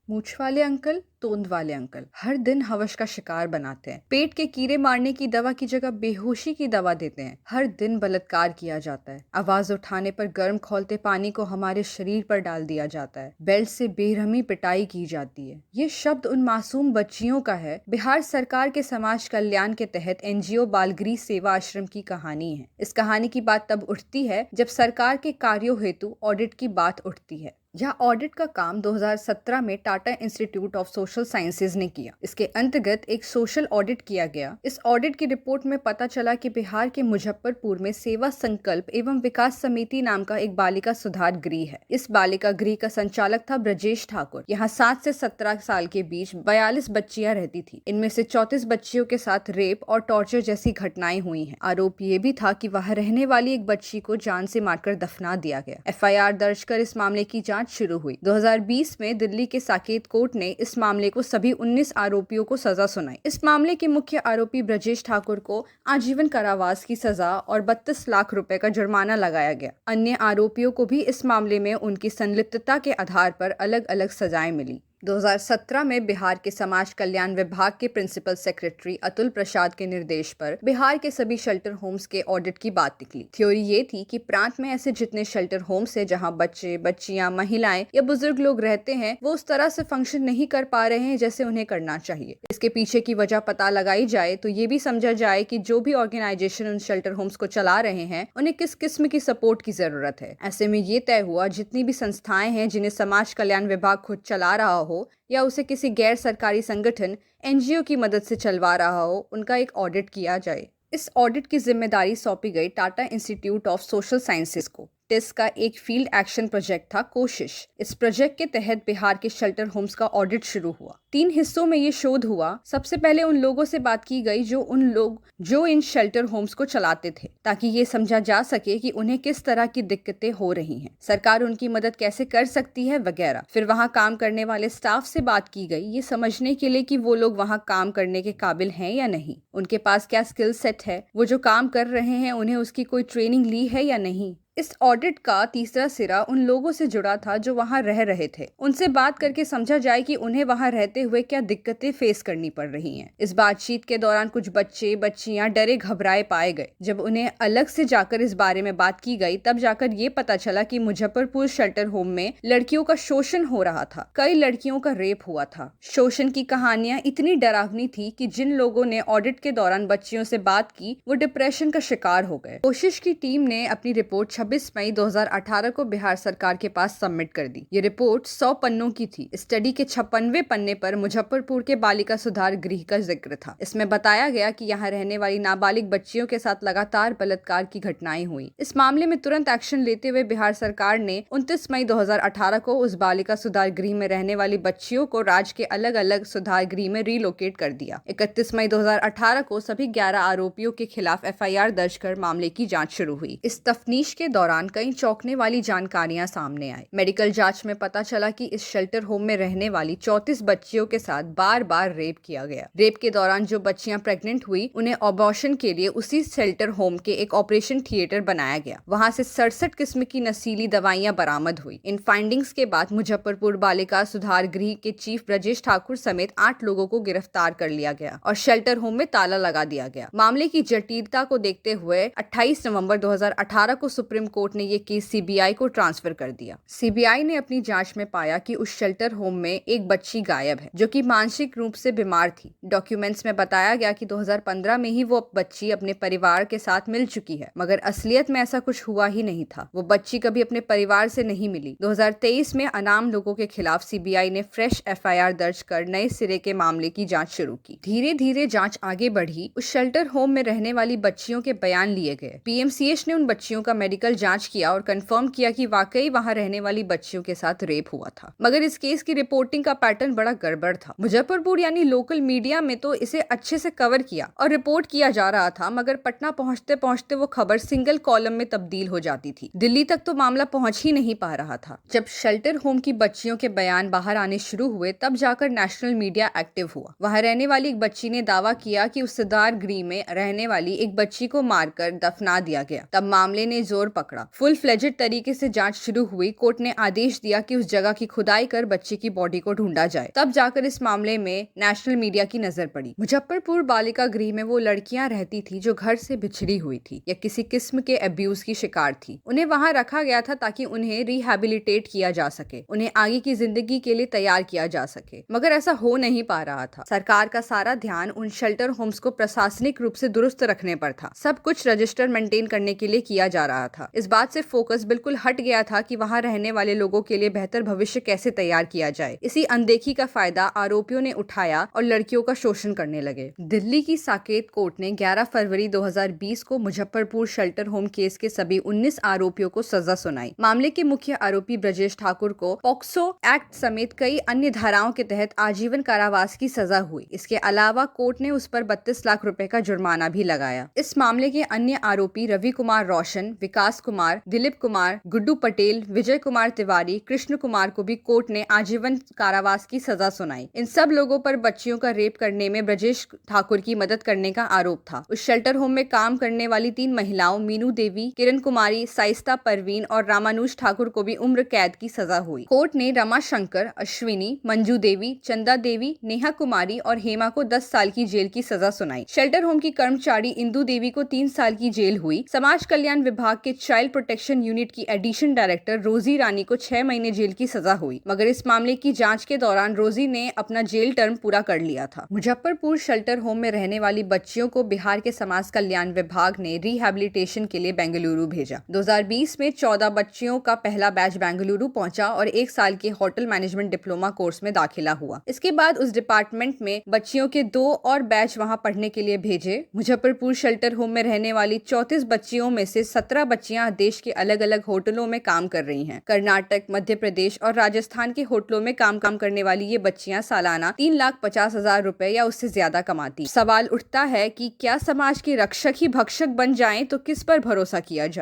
मूछ वाले अंकल, तोंद वाले अंकल हर दिन हवस का शिकार बनाते हैं। पेट के कीड़े मारने की दवा की जगह बेहोशी की दवा देते हैं। हर दिन बलात्कार किया जाता है। आवाज उठाने पर गर्म खौलते पानी को हमारे शरीर पर डाल दिया जाता है। बेल्ट से बेरहमी पिटाई की जाती है। ये शब्द उन मासूम बच्चियों का है। बिहार सरकार के समाज कल्याण के तहत एनजीओ बालगृह सेवा आश्रम की कहानी है। इस कहानी की बात तब उठती है जब सरकार के कार्यों हेतु ऑडिट की बात उठती है। यह ऑडिट का काम 2017 में Tata institute of social sciences ने किया। इसके अंतर्गत एक सोशल ऑडिट किया गया। इस ऑडिट की रिपोर्ट में पता चला कि बिहार के मुजफ्फरपुर में सेवा संकल्प एवं विकास समिति नाम का एक बालिका सुधार गृह है। इस बालिका गृह का संचालक था ब्रजेश ठाकुर। यहाँ 7 से 17 साल के बीच 42 बच्चियां रहती थी। इनमें से 34 बच्चियों के साथ रेप और टॉर्चर जैसी घटनाएं हुई हैं। आरोप ये भी था कि वहां रहने वाली एक बच्ची को जान से मारकर दफना दिया गया। एफआईआर दर्ज कर इस मामले की जांच शुरू हुई। 2020 में दिल्ली के साकेत कोर्ट ने इस मामले को सभी 19 आरोपियों को सजा सुनाई। इस मामले के मुख्य आरोपी ब्रजेश ठाकुर को आजीवन कारावास की सजा और 32 लाख रुपए का जुर्माना लगाया गया। अन्य आरोपियों को भी इस मामले में उनकी संलिप्तता के आधार पर अलग अलग सजाएं मिली। 2017 में बिहार के समाज कल्याण विभाग के प्रिंसिपल सेक्रेटरी अतुल प्रसाद के निर्देश पर बिहार के सभी शेल्टर होम्स के ऑडिट की बात निकली। थ्योरी ये थी कि प्रांत में ऐसे जितने शेल्टर होम्स हैं जहां बच्चे, बच्चियां, महिलाएं या बुजुर्ग लोग रहते हैं वो उस तरह से फंक्शन नहीं कर पा रहे हैं जैसे उन्हें करना चाहिए। इसके पीछे की वजह पता लगाई जाए तो ये भी समझा जाए कि जो भी ऑर्गेनाइजेशन उन शेल्टर होम्स को चला रहे हैं उन्हें किस किस्म की सपोर्ट की जरूरत है। ऐसे में ये तय हुआ जितनी भी संस्थाएं हैं जिन्हें समाज कल्याण विभाग खुद चला रहा हो या उसे किसी गैर सरकारी संगठन एनजीओ की मदद से चलवा रहा हो, उनका एक ऑडिट किया जाए। इस ऑडिट की जिम्मेदारी सौंपी गई Tata institute of social sciences को। टिस का एक फील्ड एक्शन प्रोजेक्ट था कोशिश। इस प्रोजेक्ट के तहत बिहार के शेल्टर होम्स का ऑडिट शुरू हुआ। 3 हिस्सों में ये शोध हुआ। सबसे पहले उन लोगों से बात की गई जो इन शेल्टर होम्स को चलाते थे, ताकि ये समझा जा सके कि उन्हें किस तरह की दिक्कतें हो रही हैं, सरकार उनकी मदद कैसे कर सकती है वगैरह। फिर वहां काम करने वाले स्टाफ से बात की गई, ये समझने के लिए कि वो लोग वहां काम करने के काबिल हैं या नहीं, उनके पास क्या स्किल सेट है, वो जो काम कर रहे हैं उन्हें उसकी कोई ट्रेनिंग ली है या नहीं। इस ऑडिट का तीसरा सिरा उन लोगों से जुड़ा था जो वहां रह रहे थे। उनसे बात करके समझा जाए कि उन्हें वहां रहते हुए क्या दिक्कतें फेस करनी पड़ रही हैं। इस बातचीत के दौरान कुछ बच्चे, बच्चियां डरे घबराए पाए गए। जब उन्हें अलग से जाकर इस बारे में बात की गई तब जाकर ये पता चला कि मुजफ्फरपुर शेल्टर होम में लड़कियों का शोषण हो रहा था। कई लड़कियों का रेप हुआ था। शोषण की कहानियां इतनी डरावनी थी कि जिन लोगों ने ऑडिट के दौरान बच्चियों से बात की वो डिप्रेशन का शिकार हो गए। कोशिश की टीम ने अपनी रिपोर्ट 26 मई 2018 को बिहार सरकार के पास सबमिट कर दी। ये रिपोर्ट 100 पन्नों की थी। स्टडी के 56वें पन्ने पर मुजफ्फरपुर के बालिका सुधार गृह का जिक्र था। इसमें बताया गया कि यहाँ रहने वाली नाबालिग बच्चियों के साथ लगातार बलात्कार की घटनाएं हुई। इस मामले में तुरंत एक्शन लेते हुए बिहार सरकार ने 29 मई 2018 को उस बालिका सुधार गृह में रहने वाली बच्चियों को राज्य के अलग अलग सुधार गृह में रिलोकेट कर दिया। 31 मई 2018 को सभी 11 आरोपियों के खिलाफ एफआईआर दर्ज कर मामले की जाँच शुरू हुई। इस तफ्तीश के दौरान कई चौंकने वाली जानकारियां सामने आई। मेडिकल जांच में पता चला कि इस शेल्टर होम में रहने वाली 34 बच्चियों के साथ बार बार रेप किया गया। रेप के दौरान जो बच्चियां प्रेग्नेंट हुई उन्हें अबॉर्शन के लिए उसी शेल्टर होम के एक ऑपरेशन थिएटर बनाया गया। वहां से 67 किस्म की नशीली दवाइयां बरामद हुई। इन फाइंडिंग्स के बाद मुजफ्फरपुर बालिका सुधार गृह के चीफ ब्रजेश ठाकुर समेत 8 लोगों को गिरफ्तार कर लिया गया और शेल्टर होम में ताला लगा दिया गया। मामले की जटिलता को देखते हुए 28 नवंबर 2018 को सुप्रीम कोर्ट ने ये केस सीबीआई को ट्रांसफर कर दिया। सीबीआई ने अपनी जांच में पाया कि उस शेल्टर होम में एक बच्ची गायब है जो कि मानसिक रूप से बीमार थी। डॉक्यूमेंट्स में बताया गया कि 2015 में ही वो बच्ची अपने परिवार के साथ मिल चुकी है, मगर असलियत में ऐसा कुछ हुआ ही नहीं था। वो बच्ची कभी अपने परिवार से नहीं मिली। 2023 में अनाम लोगों के खिलाफ सीबीआई ने फ्रेश एफआईआर दर्ज कर नए सिरे के मामले की जाँच शुरू की। धीरे धीरे जाँच आगे बढ़ी। उस शेल्टर होम में रहने वाली बच्चियों के बयान लिए गए। पीएमसीएच ने उन बच्चियों का मेडिकल जांच किया और कंफर्म किया कि वाकई वहां रहने वाली बच्चियों के साथ रेप हुआ था। मगर इस केस की रिपोर्टिंग का पैटर्न बड़ा गड़बड़ था। मुजफ्फरपुर यानी लोकल मीडिया में तो इसे अच्छे से कवर किया और रिपोर्ट किया जा रहा था, मगर पटना पहुंचते पहुंचते वो खबर सिंगल कॉलम में तब्दील हो जाती थी। दिल्ली तक तो मामला पहुंच ही नहीं पा रहा था। जब शेल्टर होम की बच्चियों के बयान बाहर आने शुरू हुए तब जाकर नेशनल मीडिया एक्टिव हुआ। वहां रहने वाली एक बच्ची ने दावा किया कि उस सुधार गृह में रहने वाली एक बच्ची को मारकर दफना दिया गया। तब मामले ने जोर पकड़ा। फुल फ्लेजेड तरीके से जांच शुरू हुई। कोर्ट ने आदेश दिया कि उस जगह की खुदाई कर बच्चे की बॉडी को ढूंढा जाए। तब जाकर इस मामले में नेशनल मीडिया की नजर पड़ी। मुजफ्फरपुर बालिका गृह में वो लड़कियां रहती थी जो घर से बिछड़ी हुई थी या किसी किस्म के अब्यूज की शिकार थी। उन्हें वहां रखा गया था ताकि उन्हें रिहैबिलिटेट किया जा सके, उन्हें आगे की जिंदगी के लिए तैयार किया जा सके, मगर ऐसा हो नहीं पा रहा था। सरकार का सारा ध्यान उन शेल्टर होम्स को प्रशासनिक रूप से दुरुस्त रखने पर था। सब कुछ रजिस्टर मेंटेन करने के लिए किया जा रहा था। इस बात से फोकस बिल्कुल हट गया था कि वहां रहने वाले लोगों के लिए बेहतर भविष्य कैसे तैयार किया जाए। इसी अनदेखी का फायदा आरोपियों ने उठाया और लड़कियों का शोषण करने लगे। दिल्ली की साकेत कोर्ट ने 11 फरवरी 2020 को मुजफ्फरपुर शेल्टर होम केस के सभी 19 आरोपियों को सजा सुनाई। मामले के मुख्य आरोपी ब्रजेश ठाकुर को पॉक्सो एक्ट समेत कई अन्य धाराओं के तहत आजीवन कारावास की सजा हुई। इसके अलावा कोर्ट ने उस पर 32 लाख रुपए का जुर्माना भी लगाया। इस मामले के अन्य आरोपी रवि कुमार रोशन, विकास कुमार, दिलीप कुमार, गुड्डू पटेल, विजय कुमार तिवारी, कृष्ण कुमार को भी कोर्ट ने आजीवन कारावास की सजा सुनाई। इन सब लोगों पर बच्चियों का रेप करने में ब्रजेश ठाकुर की मदद करने का आरोप था। उस शेल्टर होम में काम करने वाली 3 महिलाओं मीनू देवी, किरण कुमारी, साइस्ता परवीन और रामानुज ठाकुर को भी उम्र कैद की सजा हुई। कोर्ट ने रमा शंकर, अश्विनी, मंजू देवी, चंदा देवी, नेहा कुमारी और हेमा को 10 साल की जेल की सजा सुनाई। शेल्टर होम की कर्मचारी इंदू देवी को 3 साल की जेल हुई। समाज कल्याण विभाग के चाइल्ड प्रोटेक्शन यूनिट की एडिशन डायरेक्टर रोजी रानी को 6 महीने जेल की सजा हुई, मगर इस मामले की जांच के दौरान रोजी ने अपना जेल टर्म पूरा कर लिया था। मुजफ्फरपुर शेल्टर होम में रहने वाली बच्चियों को बिहार के समाज कल्याण विभाग ने रिहैबिलिटेशन के लिए बेंगलुरु भेजा। 2020 में 14 बच्चियों का पहला बैच बेंगलुरु पहुंचा और 1 साल के होटल मैनेजमेंट डिप्लोमा कोर्स में दाखिला हुआ। इसके बाद उस डिपार्टमेंट में बच्चियों के 2 और बैच वहां पढ़ने के लिए भेजे। मुजफ्फरपुर शेल्टर होम में रहने वाली 34 बच्चियों में से 17 बच्चियां देश के अलग अलग होटलों में काम कर रही हैं। कर्नाटक, मध्य प्रदेश और राजस्थान के होटलों में काम करने वाली ये बच्चियां सालाना 3,50,000 रुपए या उससे ज्यादा कमाती। सवाल उठता है कि क्या समाज के रक्षक ही भक्षक बन जाएं तो किस पर भरोसा किया जाए।